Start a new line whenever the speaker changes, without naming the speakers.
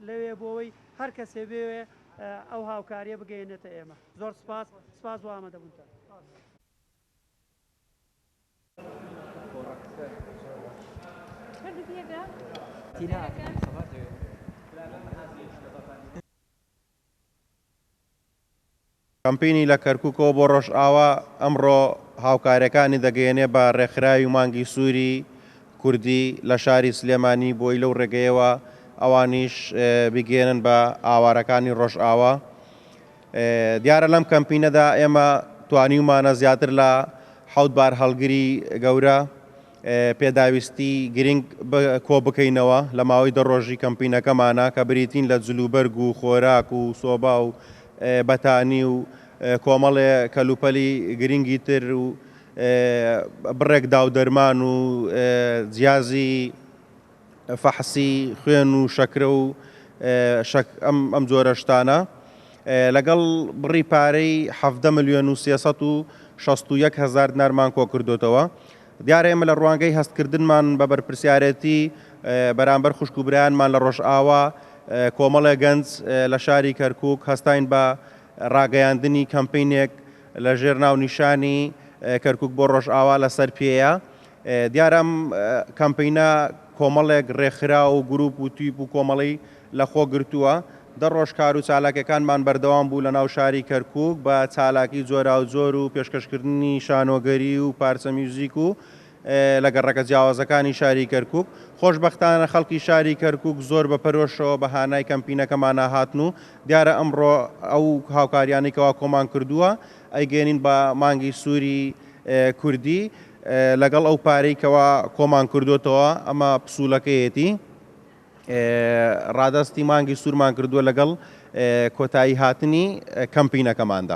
لەوێ بۆەوەی هەر کەسێ بێوێ ئەو هاوکاریە بگەێنێتە ئێمە. زۆر سپاس سپاس و ئامادەبوونتە.
کەمپینی لە کەرکووکەوە بۆ ڕۆژئاوا ئەمڕۆ هاوکاریەکانی دەگەیەنێ بە ڕێکخراوی مانگی سووری کوردی لە شاری سلێمانی بۆی لەو ڕێگەیەوە ئەوانیش بگێنن بە ئاوارەکانی ڕۆژئاوا. دیارە لەم کەمپینەدا ئێمە توانیمانە زیاتر لە 7 بار هەڵگری گەورە پێداویستی گرنگ کۆ بکەینەوە لە ماوەی دەڕۆژی کەمپینەکەمانە کە بریتین لە جلوبەرگ و خۆراک و سۆبا و بەتانی و کۆمەڵێ کەلوپەلی گرنگی تر و بڕێک داودەرمان و جیازی فەحسی خوێن و شەکرە و ئەم جۆرە شتانە لەگەڵ بڕی پارەی 7,361,000 دینارمان کۆ کردوتەوە. دیارە ئێمە لە ڕوانگەی هەستکردنمان بە بەرپرسیارەتی بەرامبەر خوشکوبرایانمان لە ڕۆژئاوا کۆمەڵێ گەنج لە شاری کەرکووک هەستاین بە ڕاگەیاندنی کەمپینێک لە ژێر ناونیشانی کەرکووک بۆ ڕۆژئاوا لەسەر پێەیە. دیارە ئەم کەمپینە کۆمەڵێک ڕێکخرا و گروپ و تیپ و کۆمەڵی لە خۆ گرتووە. دەڕۆژ کار و چالاکەکانمان بەردەوام بوو لە ناو شاری کەرکووک بە چالاکی جۆراوجۆر و پێشکەشکردنی شانۆگەری و پارچە میوزیک و لە گەڕەکە جیاوازەکانی شاری کەرکووک. خۆشبەختانە خەڵکی شاری کەرکووک زۆر بەپەرۆشەوە بە هانای کەمپینەکەمان هاتن و دیارە ئەمڕۆ ئەو هاوکاریانێکەوە کۆمان کردووە ئەیگەێنین بە مانگی سووری کوردی لەگەڵ ئەو پارەی کەوا کۆمان کردوتەوە. ئەمە پسوولەکەیەتی ڕادستی مانگی سوورمان کردووە لەگەڵ کۆتایی هاتنی کەمپینەکەماندا.